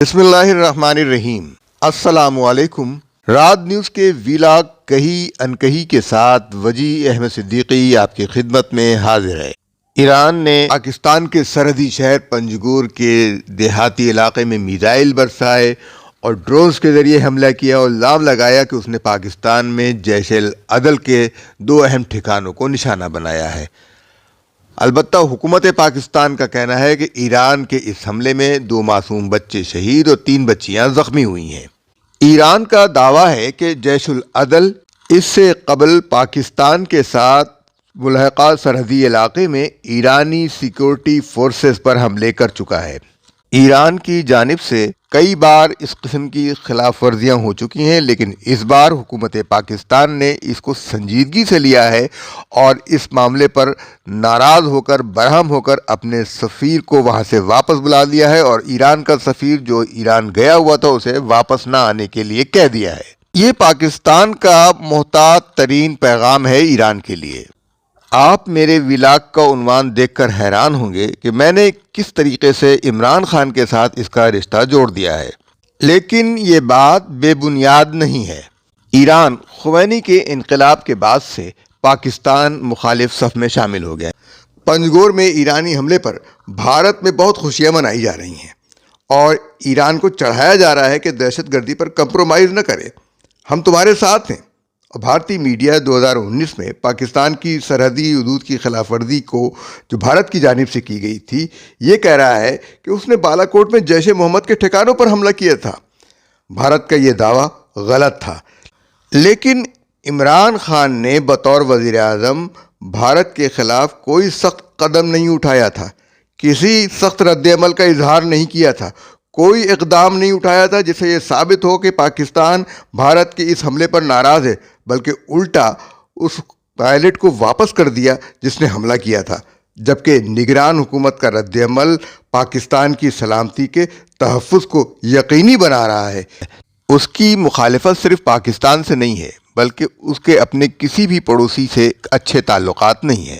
بسم اللہ الرحمن الرحیم۔ السلام علیکم۔ رات نیوز کے ویلاگ کہی انکہی کے ساتھ وجی احمد صدیقی آپ کی خدمت میں حاضر ہے۔ ایران نے پاکستان کے سرحدی شہر پنجگور کے دیہاتی علاقے میں میزائل برسائے اور ڈرونز کے ذریعے حملہ کیا اور الزام لگایا کہ اس نے پاکستان میں جیش العدل کے 2 اہم ٹھکانوں کو نشانہ بنایا ہے۔ البتہ حکومت پاکستان کا کہنا ہے کہ ایران کے اس حملے میں 2 معصوم بچے شہید اور 3 بچیاں زخمی ہوئی ہیں۔ ایران کا دعویٰ ہے کہ جیش العدل اس سے قبل پاکستان کے ساتھ ملحقہ سرحدی علاقے میں ایرانی سیکورٹی فورسز پر حملے کر چکا ہے۔ ایران کی جانب سے کئی بار اس قسم کی خلاف ورزیاں ہو چکی ہیں، لیکن اس بار حکومت پاکستان نے اس کو سنجیدگی سے لیا ہے اور اس معاملے پر ناراض ہو کر برہم ہو کر اپنے سفیر کو وہاں سے واپس بلا لیا ہے اور ایران کا سفیر جو ایران گیا ہوا تھا اسے واپس نہ آنے کے لیے کہہ دیا ہے۔ یہ پاکستان کا محتاط ترین پیغام ہے ایران کے لیے۔ آپ میرے ویلاگ کا عنوان دیکھ کر حیران ہوں گے کہ میں نے کس طریقے سے عمران خان کے ساتھ اس کا رشتہ جوڑ دیا ہے، لیکن یہ بات بے بنیاد نہیں ہے۔ ایران خمینی کے انقلاب کے بعد سے پاکستان مخالف صف میں شامل ہو گیا ہے۔ پنجگور میں ایرانی حملے پر بھارت میں بہت خوشیاں منائی جا رہی ہیں اور ایران کو چڑھایا جا رہا ہے کہ دہشت گردی پر کمپرومائز نہ کرے، ہم تمہارے ساتھ ہیں۔ اور بھارتی میڈیا 2019 میں پاکستان کی سرحدی حدود کی خلاف ورزی کو جو بھارت کی جانب سے کی گئی تھی یہ کہہ رہا ہے کہ اس نے بالا کوٹ میں جیش محمد کے ٹھکانوں پر حملہ کیا تھا۔ بھارت کا یہ دعویٰ غلط تھا، لیکن عمران خان نے بطور وزیر اعظم بھارت کے خلاف کوئی سخت قدم نہیں اٹھایا تھا، کسی سخت رد عمل کا اظہار نہیں کیا تھا، کوئی اقدام نہیں اٹھایا تھا جس سے یہ ثابت ہو کہ پاکستان بھارت کے اس حملے پر ناراض ہے، بلکہ الٹا اس پائلٹ کو واپس کر دیا جس نے حملہ کیا تھا، جبکہ نگران حکومت کا رد عمل پاکستان کی سلامتی کے تحفظ کو یقینی بنا رہا ہے۔ اس کی مخالفت صرف پاکستان سے نہیں ہے بلکہ اس کے اپنے کسی بھی پڑوسی سے اچھے تعلقات نہیں ہیں،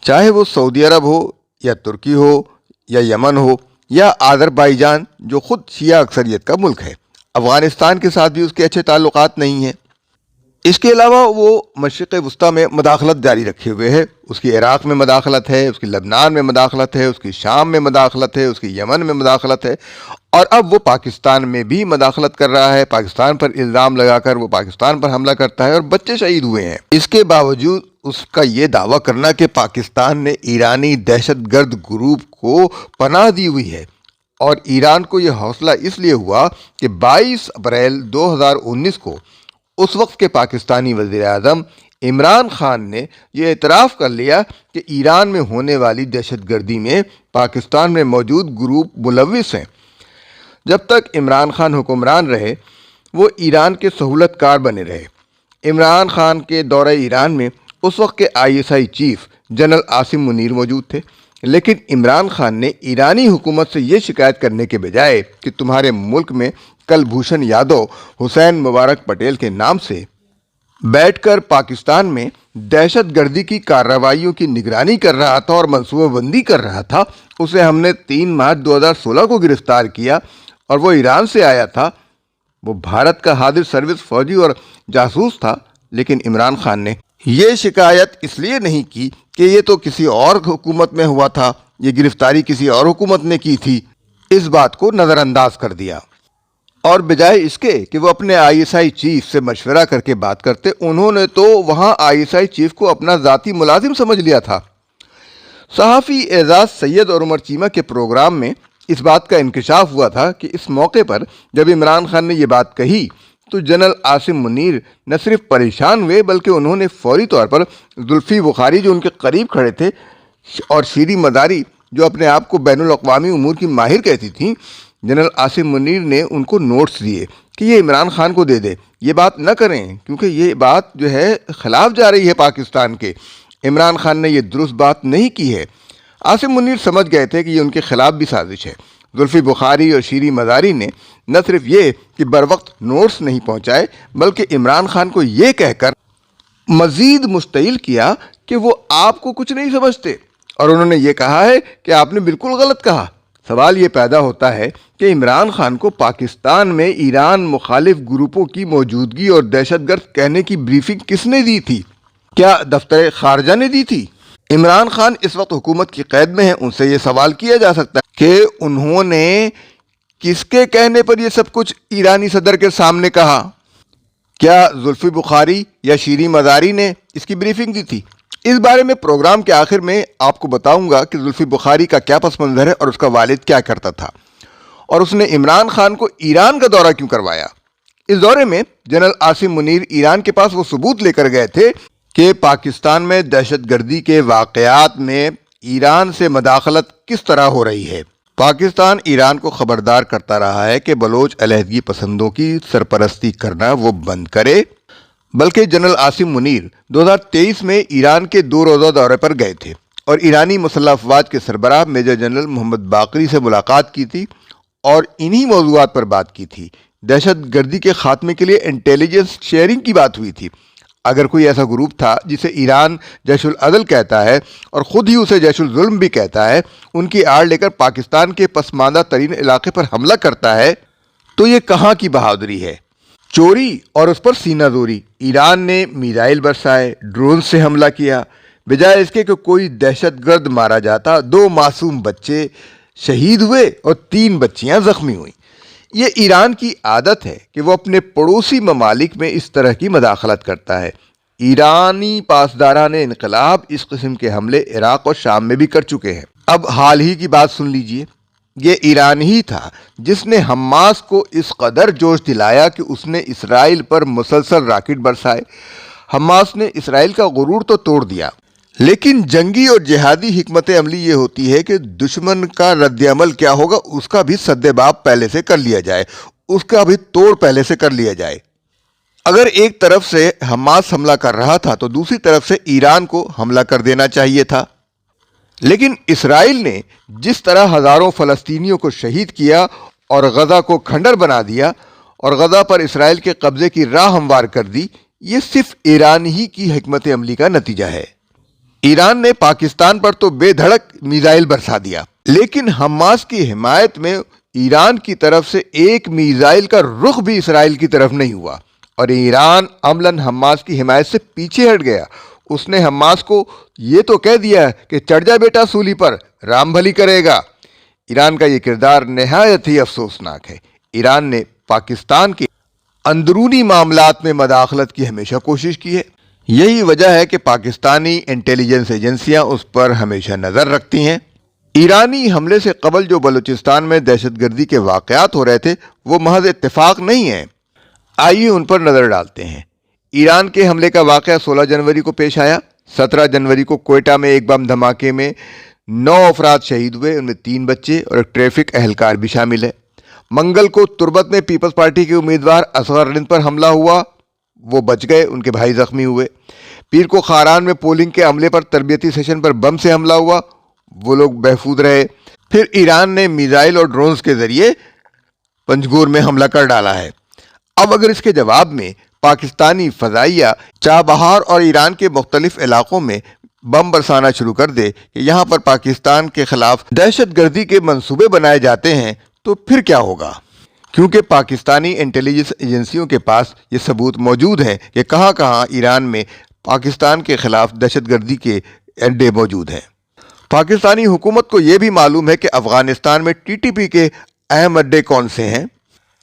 چاہے وہ سعودی عرب ہو یا ترکی ہو یا یمن ہو یا آذربائیجان جو خود شیعہ اکثریت کا ملک ہے۔ افغانستان کے ساتھ بھی اس کے اچھے تعلقات نہیں ہیں۔ اس کے علاوہ وہ مشرق وسطیٰ میں مداخلت جاری رکھے ہوئے ہے، اس کی عراق میں مداخلت ہے، اس کی لبنان میں مداخلت ہے، اس کی شام میں مداخلت ہے، اس کی یمن میں مداخلت ہے، اور اب وہ پاکستان میں بھی مداخلت کر رہا ہے۔ پاکستان پر الزام لگا کر وہ پاکستان پر حملہ کرتا ہے اور بچے شہید ہوئے ہیں۔ اس کے باوجود اس کا یہ دعویٰ کرنا کہ پاکستان نے ایرانی دہشت گرد گروپ کو پناہ دی ہوئی ہے، اور ایران کو یہ حوصلہ اس لیے ہوا کہ 22 اپریل 2019 کو اس وقت کے پاکستانی وزیر اعظم عمران خان نے یہ اعتراف کر لیا کہ ایران میں ہونے والی دہشت گردی میں پاکستان میں موجود گروپ ملوث ہیں۔ جب تک عمران خان حکمران رہے وہ ایران کے سہولت کار بنے رہے۔ عمران خان کے دورہ ایران میں اس وقت کے ISI chief general Asim Munir موجود تھے، لیکن عمران خان نے ایرانی حکومت سے یہ شکایت کرنے کے بجائے کہ تمہارے ملک میں کلبھوشن یادو حسین مبارک پٹیل کے نام سے بیٹھ کر پاکستان میں دہشت گردی کی کارروائیوں کی نگرانی کر رہا تھا اور منصوبہ بندی کر رہا تھا، اسے ہم نے 3 مارچ 2016 کو گرفتار کیا اور وہ ایران سے آیا تھا۔ وہ بھارت کا حاضر سروس فوجی اور جاسوس تھا، لیکن عمران خان نے یہ شکایت اس لیے نہیں کی کہ یہ تو کسی اور حکومت میں ہوا تھا، یہ گرفتاری کسی اور حکومت نے کی تھی، اس بات کو نظر انداز کر دیا۔ اور بجائے اس کے کہ وہ اپنے ISI چیف سے مشورہ کر کے بات کرتے، انہوں نے تو وہاں ISI چیف کو اپنا ذاتی ملازم سمجھ لیا تھا۔ صحافی اعزاز سید اور عمر چیمہ کے پروگرام میں اس بات کا انکشاف ہوا تھا کہ اس موقع پر جب عمران خان نے یہ بات کہی تو جنرل عاصم منیر نہ صرف پریشان ہوئے بلکہ انہوں نے فوری طور پر زلفی بخاری جو ان کے قریب کھڑے تھے اور شیریں مداری جو اپنے آپ کو بین الاقوامی امور کی ماہر کہتی تھیں، جنرل عاصم منیر نے ان کو نوٹس دیے کہ یہ عمران خان کو دے دے، یہ بات نہ کریں کیونکہ یہ بات جو ہے خلاف جا رہی ہے پاکستان کے، عمران خان نے یہ درست بات نہیں کی ہے۔ عاصم منیر سمجھ گئے تھے کہ یہ ان کے خلاف بھی سازش ہے۔ زلفی بخاری اور شیریں مداری نے نہ صرف یہ کہ بروقت نوٹس نہیں پہنچائے بلکہ عمران خان کو یہ کہہ کر مزید مشتعل کیا کہ وہ آپ کو کچھ نہیں سمجھتے، اور انہوں نے یہ کہا ہے کہ آپ نے بالکل غلط کہا۔ سوال یہ پیدا ہوتا ہے کہ عمران خان کو پاکستان میں ایران مخالف گروپوں کی موجودگی اور دہشت گرد کہنے کی بریفنگ کس نے دی تھی؟ کیا دفتر خارجہ نے دی تھی؟ عمران خان اس وقت حکومت کی قید میں ہیں، ان سے یہ سوال کیا جا سکتا ہے کہ انہوں نے کس کے کہنے پر یہ سب کچھ ایرانی صدر کے سامنے کہا؟ کیا زلفی بخاری یا شیریں مزاری نے اس کی بریفنگ دی تھی؟ اس بارے میں پروگرام کے آخر میں آپ کو بتاؤں گا کہ زلفی بخاری کا کیا پس منظر ہے اور اس کا والد کیا کرتا تھا، اور اس نے عمران خان کو ایران کا دورہ کیوں کروایا۔ اس دورے میں جنرل عاصم منیر ایران کے پاس وہ ثبوت لے کر گئے تھے کہ پاکستان میں دہشت گردی کے واقعات میں ایران سے مداخلت کس طرح ہو رہی ہے۔ پاکستان ایران کو خبردار کرتا رہا ہے کہ بلوچ علیحدگی پسندوں کی سرپرستی کرنا وہ بند کرے، بلکہ جنرل عاصم منیر 2023 میں ایران کے 2 روزہ دورے پر گئے تھے اور ایرانی مسلح افواج کے سربراہ میجر جنرل محمد باقری سے ملاقات کی تھی اور انہی موضوعات پر بات کی تھی۔ دہشت گردی کے خاتمے کے لیے انٹیلیجنس شیئرنگ کی بات ہوئی تھی۔ اگر کوئی ایسا گروپ تھا جسے ایران جیش العدل کہتا ہے اور خود ہی اسے جیش الظلم بھی کہتا ہے، ان کی آڑ لے کر پاکستان کے پسماندہ ترین علاقے پر حملہ کرتا ہے، تو یہ کہاں کی بہادری ہے؟ چوری اور اس پر سینہ زوری۔ ایران نے میزائل برسائے، ڈرون سے حملہ کیا، بجائے اس کے کہ کوئی دہشت گرد مارا جاتا 2 معصوم بچے شہید ہوئے اور 3 بچیاں زخمی ہوئیں۔ یہ ایران کی عادت ہے کہ وہ اپنے پڑوسی ممالک میں اس طرح کی مداخلت کرتا ہے۔ ایرانی پاسداران انقلاب اس قسم کے حملے عراق اور شام میں بھی کر چکے ہیں۔ اب حال ہی کی بات سن لیجئے، یہ ایران ہی تھا جس نے حماس کو اس قدر جوش دلایا کہ اس نے اسرائیل پر مسلسل راکٹ برسائے۔ حماس نے اسرائیل کا غرور تو توڑ دیا، لیکن جنگی اور جہادی حکمت عملی یہ ہوتی ہے کہ دشمن کا رد عمل کیا ہوگا اس کا بھی سد باب پہلے سے کر لیا جائے، اس کا بھی توڑ پہلے سے کر لیا جائے۔ اگر ایک طرف سے حماس حملہ کر رہا تھا تو دوسری طرف سے ایران کو حملہ کر دینا چاہیے تھا، لیکن اسرائیل نے جس طرح ہزاروں فلسطینیوں کو شہید کیا اور غزہ کو کھنڈر بنا دیا اور غزہ پر اسرائیل کے قبضے کی راہ ہموار کر دی، یہ صرف ایران ہی کی حکمت عملی کا نتیجہ ہے۔ ایران نے پاکستان پر تو بے دھڑک میزائل برسا دیا، لیکن حماس کی حمایت میں ایران کی طرف سے ایک میزائل کا رخ بھی اسرائیل کی طرف نہیں ہوا، اور ایران عملاً حماس کی حمایت سے پیچھے ہٹ گیا۔ اس نے حماس کو یہ تو کہہ دیا کہ چڑھ جا بیٹا سولی پر، رام بھلی کرے گا۔ ایران کا یہ کردار نہایت ہی افسوسناک ہے۔ ایران نے پاکستان کے اندرونی معاملات میں مداخلت کی ہمیشہ کوشش کی ہے۔ یہی وجہ ہے کہ پاکستانی انٹیلیجنس ایجنسیاں اس پر ہمیشہ نظر رکھتی ہیں۔ ایرانی حملے سے قبل جو بلوچستان میں دہشت گردی کے واقعات ہو رہے تھے وہ محض اتفاق نہیں ہیں۔ آئیے ان پر نظر ڈالتے ہیں۔ ایران کے حملے کا واقعہ 16 جنوری کو پیش آیا۔ 17 جنوری کو کوئٹہ میں ایک بم دھماکے میں 9 افراد شہید ہوئے، ان میں 3 بچے اور ایک ٹریفک اہلکار بھی شامل ہے۔ منگل کو تربت میں پیپلز پارٹی کے امیدوار اصغر رند پر حملہ ہوا، وہ بچ گئے، ان کے بھائی زخمی ہوئے۔ پیر کو خاران میں پولنگ کے عملے پر تربیتی سیشن پر بم سے حملہ ہوا، وہ لوگ محفوظ رہے۔ پھر ایران نے میزائل اور ڈرونز کے ذریعے پنجگور میں حملہ کر ڈالا ہے۔ اب اگر اس کے جواب میں پاکستانی فضائیہ چابہار اور ایران کے مختلف علاقوں میں بم برسانا شروع کر دے کہ یہاں پر پاکستان کے خلاف دہشت گردی کے منصوبے بنائے جاتے ہیں، تو پھر کیا ہوگا؟ کیونکہ پاکستانی انٹیلیجنس ایجنسیوں کے پاس یہ ثبوت موجود ہیں کہ کہاں کہاں ایران میں پاکستان کے خلاف دہشت گردی کے اڈے موجود ہیں۔ پاکستانی حکومت کو یہ بھی معلوم ہے کہ افغانستان میں ٹی ٹی پی کے اہم اڈے کون سے ہیں،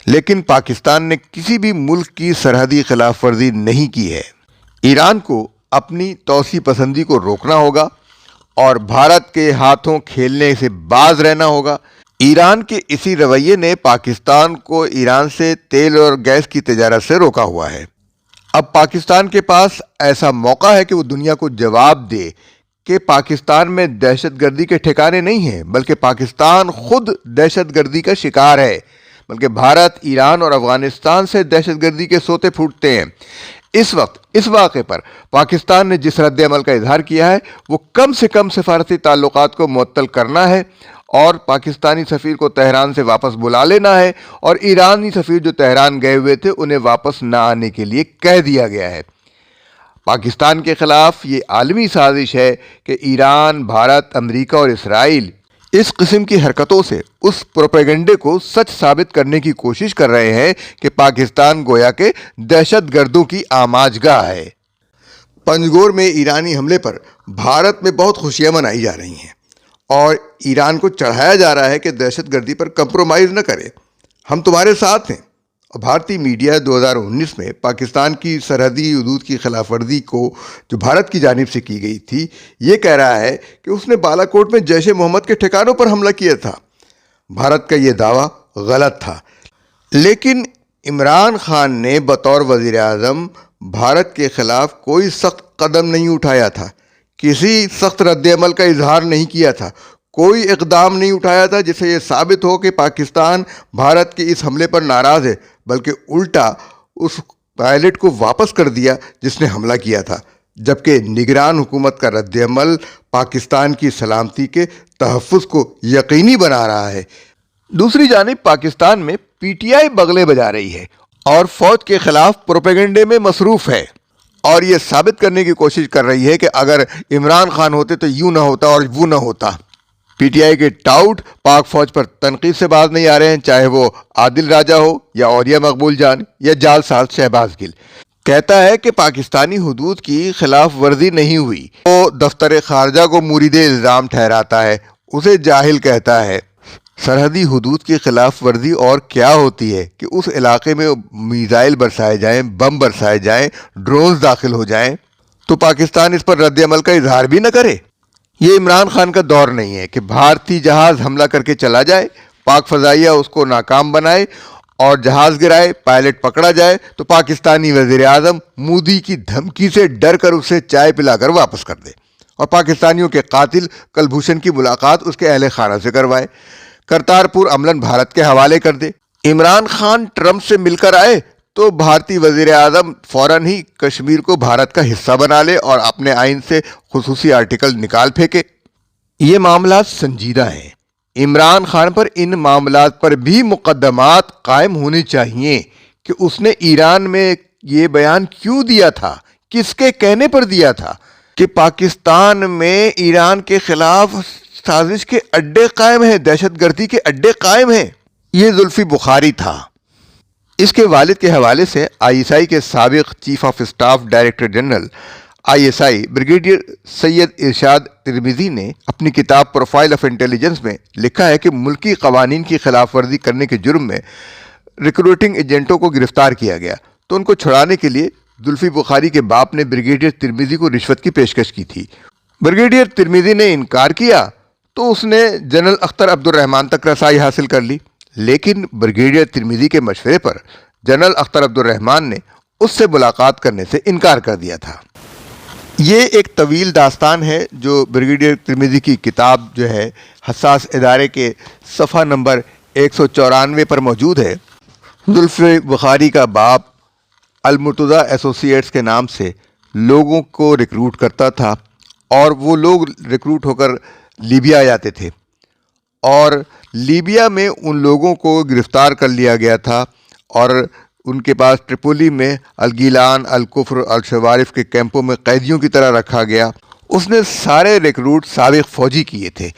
لیکن پاکستان نے کسی بھی ملک کی سرحدی خلاف ورزی نہیں کی ہے۔ ایران کو اپنی توسیع پسندی کو روکنا ہوگا اور بھارت کے ہاتھوں کھیلنے سے باز رہنا ہوگا۔ ایران کے اسی رویے نے پاکستان کو ایران سے تیل اور گیس کی تجارت سے روکا ہوا ہے۔ اب پاکستان کے پاس ایسا موقع ہے کہ وہ دنیا کو جواب دے کہ پاکستان میں دہشت گردی کے ٹھکانے نہیں ہیں، بلکہ پاکستان خود دہشت گردی کا شکار ہے، بلکہ بھارت، ایران اور افغانستان سے دہشت گردی کے سوتے پھوٹتے ہیں۔ اس وقت اس واقعے پر پاکستان نے جس رد عمل کا اظہار کیا ہے وہ کم سے کم سفارتی تعلقات کو معطل کرنا ہے اور پاکستانی سفیر کو تہران سے واپس بلا لینا ہے، اور ایرانی سفیر جو تہران گئے ہوئے تھے انہیں واپس نہ آنے کے لیے کہہ دیا گیا ہے۔ پاکستان کے خلاف یہ عالمی سازش ہے کہ ایران، بھارت، امریکہ اور اسرائیل اس قسم کی حرکتوں سے اس پروپیگنڈے کو سچ ثابت کرنے کی کوشش کر رہے ہیں کہ پاکستان گویا کہ دہشت گردوں کی آماج گاہ ہے۔ پنجگور میں ایرانی حملے پر بھارت میں بہت خوشیاں منائی جا رہی ہیں اور ایران کو چڑھایا جا رہا ہے کہ دہشت گردی پر کمپرومائز نہ کرے، ہم تمہارے ساتھ ہیں۔ اور بھارتی میڈیا 2019 میں پاکستان کی سرحدی حدود کی خلاف ورزی کو جو بھارت کی جانب سے کی گئی تھی، یہ کہہ رہا ہے کہ اس نے بالا کوٹ میں جیش محمد کے ٹھکانوں پر حملہ کیا تھا۔ بھارت کا یہ دعویٰ غلط تھا، لیکن عمران خان نے بطور وزیر اعظم بھارت کے خلاف کوئی سخت قدم نہیں اٹھایا تھا، کسی سخت رد عمل کا اظہار نہیں کیا تھا، کوئی اقدام نہیں اٹھایا تھا جس سے یہ ثابت ہو کہ پاکستان بھارت کے اس حملے پر ناراض ہے، بلکہ الٹا اس پائلٹ کو واپس کر دیا جس نے حملہ کیا تھا، جبکہ نگران حکومت کا رد عمل پاکستان کی سلامتی کے تحفظ کو یقینی بنا رہا ہے۔ دوسری جانب پاکستان میں پی ٹی آئی بغلے بجا رہی ہے اور فوج کے خلاف پروپیگنڈے میں مصروف ہے اور یہ ثابت کرنے کی کوشش کر رہی ہے کہ اگر عمران خان ہوتے تو یوں نہ ہوتا اور وہ نہ ہوتا۔ پی ٹی آئی کے ٹاؤٹ پاک فوج پر تنقید سے باز نہیں آ رہے ہیں، چاہے وہ عادل راجہ ہو یا اولیاء مقبول جان یا جال ساز شہباز گل۔ کہتا ہے کہ پاکستانی حدود کی خلاف ورزی نہیں ہوئی، وہ دفتر خارجہ کو مورد الزام ٹھہراتا ہے، اسے جاہل کہتا ہے۔ سرحدی حدود کی خلاف ورزی اور کیا ہوتی ہے کہ اس علاقے میں میزائل برسائے جائیں، بم برسائے جائیں، ڈرونز داخل ہو جائیں تو پاکستان اس پر رد عمل کا اظہار بھی نہ کرے۔ یہ عمران خان کا دور نہیں ہے کہ بھارتی جہاز حملہ کر کے چلا جائے، پاک فضائیہ اس کو ناکام بنائے اور جہاز گرائے، پائلٹ پکڑا جائے تو پاکستانی وزیر اعظم مودی کی دھمکی سے ڈر کر اسے چائے پلا کر واپس کر دے اور پاکستانیوں کے قاتل کلبھوشن کی ملاقات اس کے اہل خانہ سے کروائے، کرتارپور عملاً بھارت کے حوالے کر دے۔ عمران خان ٹرمپ سے مل کر آئے تو بھارتی وزیر اعظم فوراً ہی کشمیر کو بھارت کا حصہ بنا لے اور اپنے آئین سے خصوصی آرٹیکل نکال پھینکے۔ یہ معاملات سنجیدہ ہیں، عمران خان پر ان معاملات پر بھی مقدمات قائم ہونے چاہیے کہ اس نے ایران میں یہ بیان کیوں دیا تھا، کس کے کہنے پر دیا تھا کہ پاکستان میں ایران کے خلاف سازش کے اڈے قائم ہیں، دہشت گردی کے اڈے قائم ہیں۔ یہ زلفی بخاری تھا۔ اس کے والد کے حوالے سے آئی ایس آئی کے سابق chief of staff director general I S I brigadier Syed Irshad Tirmizi نے اپنی کتاب پروفائل آف انٹیلیجنس میں لکھا ہے کہ ملکی قوانین کی خلاف ورزی کرنے کے جرم میں ریکروٹنگ ایجنٹوں کو گرفتار کیا گیا تو ان کو چھڑانے کے لیے زلفی بخاری کے باپ نے بریگیڈیئر ترمیزی کو رشوت کی پیشکش کی تھی۔ بریگیڈیئر ترمیزی نے انکار کیا تو اس نے جنرل اختر عبد الرحمان تک رسائی حاصل کر لی، لیکن بریگیڈیئر ترمیزی کے مشورے پر جنرل اختر عبد الرحمان نے اس سے ملاقات کرنے سے انکار کر دیا تھا۔ یہ ایک طویل داستان ہے جو بریگیڈیئر ترمیزی کی کتاب جو ہے حساس ادارے کے صفحہ نمبر 194 پر موجود ہے۔ زلفی بخاری کا باپ المرتضیٰ ایسوسی ایٹس کے نام سے لوگوں کو ریکروٹ کرتا تھا اور وہ لوگ ریکروٹ ہو کر لیبیا جاتے تھے اور لیبیا میں ان لوگوں کو گرفتار کر لیا گیا تھا اور ان کے پاس ٹریپولی میں الگیلان، الکفر، الشوارف کے کیمپوں میں قیدیوں کی طرح رکھا گیا۔ اس نے سارے ریکروٹ سابق فوجی کیے تھے،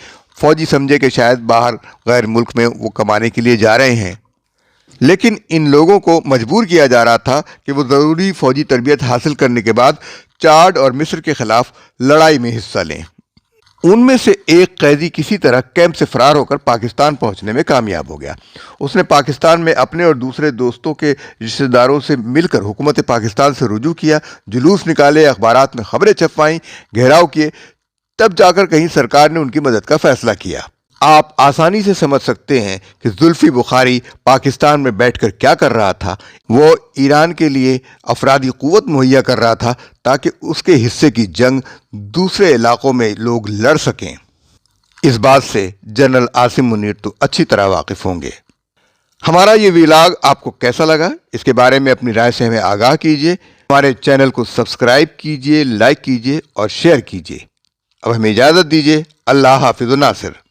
فوجی سمجھے کہ شاید باہر غیر ملک میں وہ کمانے کے لیے جا رہے ہیں، لیکن ان لوگوں کو مجبور کیا جا رہا تھا کہ وہ ضروری فوجی تربیت حاصل کرنے کے بعد چاڈ اور مصر کے خلاف لڑائی میں حصہ لیں۔ ان میں سے ایک قیدی کسی طرح کیمپ سے فرار ہو کر پاکستان پہنچنے میں کامیاب ہو گیا۔ اس نے پاکستان میں اپنے اور دوسرے دوستوں کے رشتہ داروں سے مل کر حکومت پاکستان سے رجوع کیا، جلوس نکالے، اخبارات میں خبریں چھپوائیں، گھیراؤ کیے، تب جا کر کہیں سرکار نے ان کی مدد کا فیصلہ کیا۔ آپ آسانی سے سمجھ سکتے ہیں کہ زلفی بخاری پاکستان میں بیٹھ کر کیا کر رہا تھا۔ وہ ایران کے لیے افرادی قوت مہیا کر رہا تھا تاکہ اس کے حصے کی جنگ دوسرے علاقوں میں لوگ لڑ سکیں۔ اس بات سے جنرل عاصم منیر تو اچھی طرح واقف ہوں گے۔ ہمارا یہ ویلاگ آپ کو کیسا لگا؟ اس کے بارے میں اپنی رائے سے ہمیں آگاہ کیجیے۔ ہمارے چینل کو سبسکرائب کیجیے، لائک کیجیے اور شیئر کیجیے۔ اب ہمیں اجازت دیجیے۔ اللہ حافظ و ناصر۔